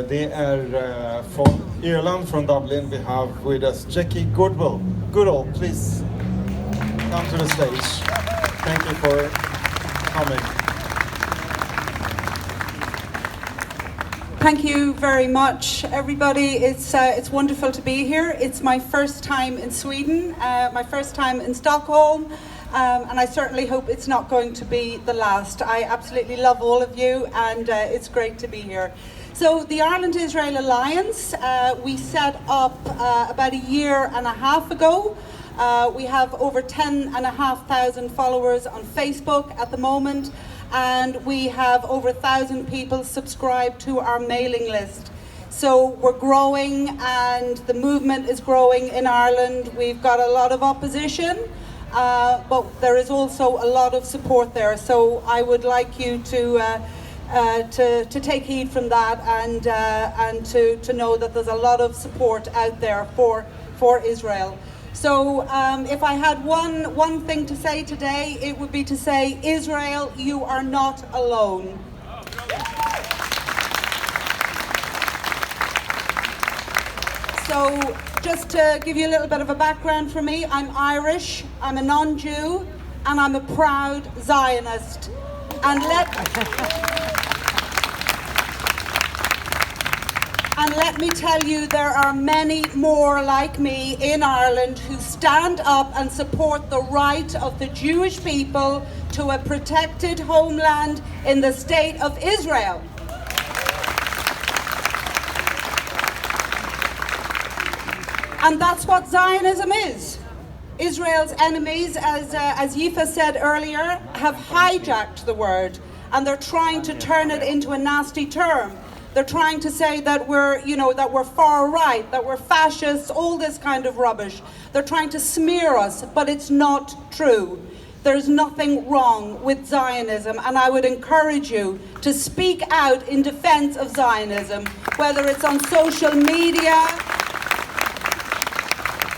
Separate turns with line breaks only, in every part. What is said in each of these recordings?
det är från Irland, från Dublin. We have with us Jackie Goodall. Goodall, please come to the stage. Thank you for coming.
Thank you very much, everybody. It's wonderful to be here. It's my first time in Sweden, my first time in Stockholm, and I certainly hope it's not going to be the last. I absolutely love all of you, and it's great to be here. So the Ireland-Israel Alliance, we set up about a year and a half ago. We have over 10,500 followers on Facebook at the moment, and we have over 1,000 people subscribed to our mailing list. So we're growing, and the movement is growing in Ireland. We've got a lot of opposition, but there is also a lot of support there. So I would like you to take heed from that, and to know that there's a lot of support out there for Israel. So if I had one thing to say today, it would be to say, Israel, you are not alone. So just to give you a little bit of a background for me, I'm Irish, I'm a non-Jew, and I'm a proud Zionist. And let me tell you, there are many more like me in Ireland who stand up and support the right of the Jewish people to a protected homeland in the state of Israel. And that's what Zionism is. Israel's enemies, as Yifa said earlier, have hijacked the word, and they're trying to turn it into a nasty term. They're trying to say that we're far right, that we're fascists, all this kind of rubbish. They're trying to smear us, but it's not true. There's nothing wrong with Zionism, and I would encourage you to speak out in defense of Zionism, whether it's on social media,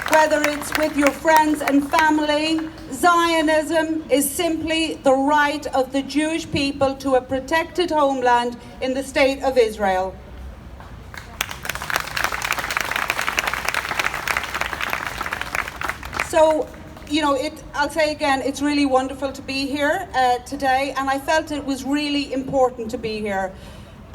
whether it's with your friends and family. Zionism is simply the right of the Jewish people to a protected homeland in the state of Israel. So, I'll say again, it's really wonderful to be here today, and I felt it was really important to be here.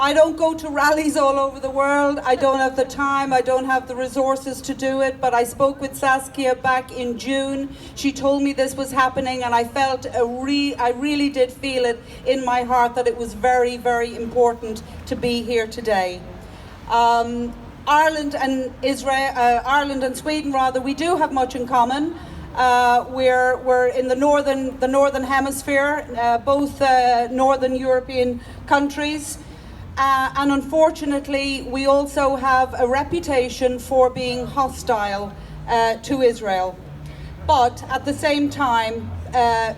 I don't go to rallies all over the world. I don't have the time. I don't have the resources to do it. But I spoke with Saskia back in June. She told me this was happening, and I felt I really did feel it in my heart that it was very, very important to be here today. Ireland and Sweden, rather, we do have much in common. We're in the northern hemisphere, both northern European countries. And unfortunately, we also have a reputation for being hostile to Israel. But at the same time,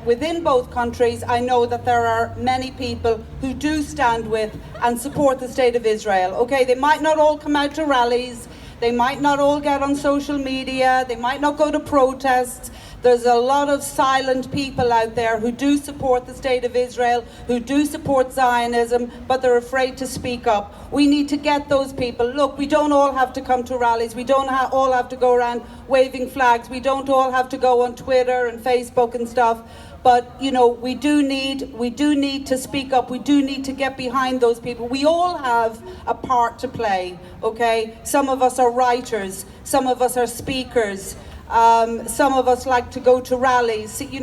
within both countries, I know that there are many people who do stand with and support the state of Israel. Okay, they might not all come out to rallies, they might not all get on social media, they might not go to protests. There's a lot of silent people out there who do support the state of Israel, who do support Zionism, but they're afraid to speak up. We need to get those people. Look, we don't all have to come to rallies. We don't all have to go around waving flags. We don't all have to go on Twitter and Facebook and stuff. But, we do need to speak up. We do need to get behind those people. We all have a part to play, okay? Some of us are writers. Some of us are speakers. Some of us like to go to rallies. We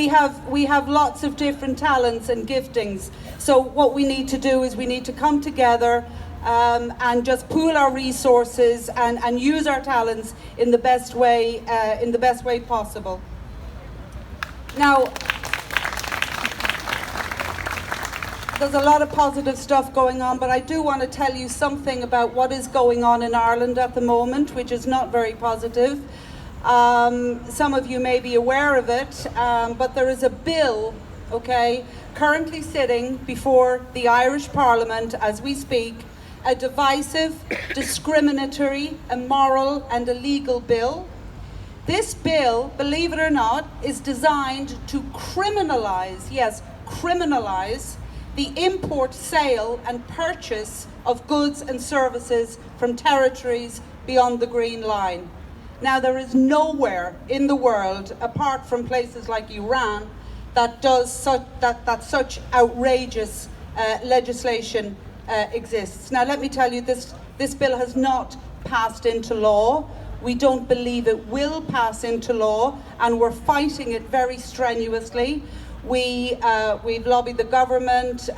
have lots of different talents and giftings. So what we need to do is we need to come together and just pool our resources and use our talents in the best way possible. Now, there's a lot of positive stuff going on, but I do want to tell you something about what is going on in Ireland at the moment, which is not very positive. Some of you may be aware of it, but there is a bill, currently sitting before the Irish Parliament as we speak, a divisive, discriminatory, immoral and illegal bill. This bill, believe it or not, is designed to criminalize the import, sale and purchase of goods and services from territories beyond the Green Line. Now, there is nowhere in the world, apart from places like Iran, that does such outrageous legislation exists. Now, let me tell you, this bill has not passed into law. We don't believe it will pass into law, and we're fighting it very strenuously. We've lobbied the government.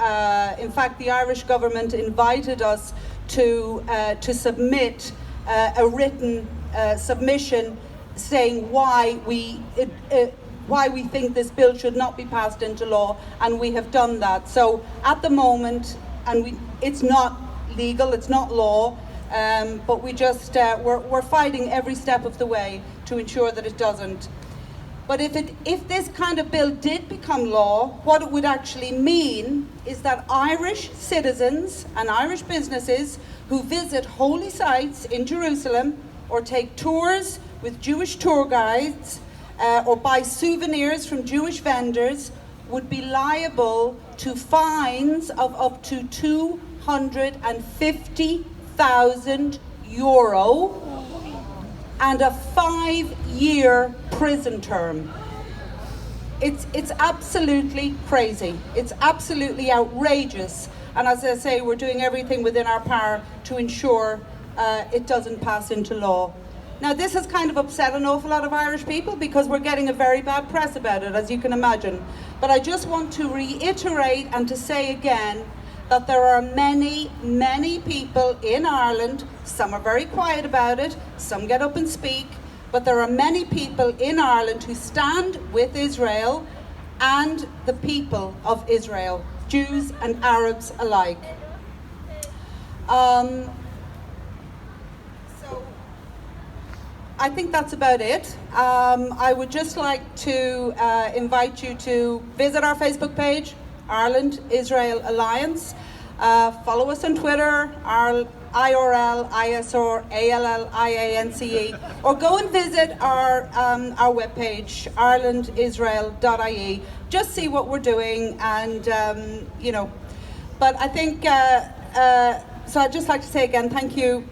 In fact, the Irish government invited us to submit a written submission saying why we think this bill should not be passed into law, and we have done that. So at the moment, it's not legal, it's not law, but we're fighting every step of the way to ensure that it doesn't. But if this kind of bill did become law, what it would actually mean is that Irish citizens and Irish businesses who visit holy sites in Jerusalem or take tours with Jewish tour guides or buy souvenirs from Jewish vendors would be liable to fines of up to €250,000 and a 5-year prison term. It's absolutely crazy. It's absolutely outrageous. And as I say, we're doing everything within our power to ensure it doesn't pass into law. Now, this has kind of upset an awful lot of Irish people because we're getting a very bad press about it, as you can imagine. But I just want to reiterate and to say again that there are many, many people in Ireland, some are very quiet about it, some get up and speak, but there are many people in Ireland who stand with Israel and the people of Israel, Jews and Arabs alike. So I think that's about it. I would just like to invite you to visit our Facebook page, Ireland-Israel Alliance. Follow us on Twitter, IRL, ISR, ALLIANCE, or go and visit our webpage, irelandisrael.ie. Just see what we're doing, and But I think so. I'd just like to say again, thank you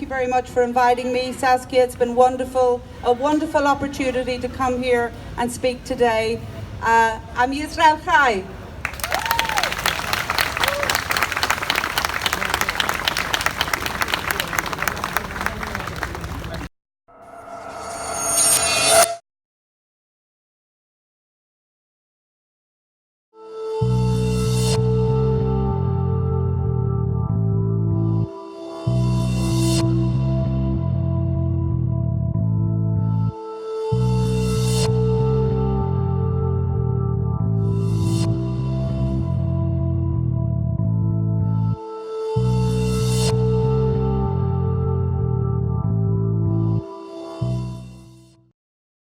very much for inviting me, Saskia. It's been wonderful, a wonderful opportunity to come here and speak today. I'm Yisrael Chai.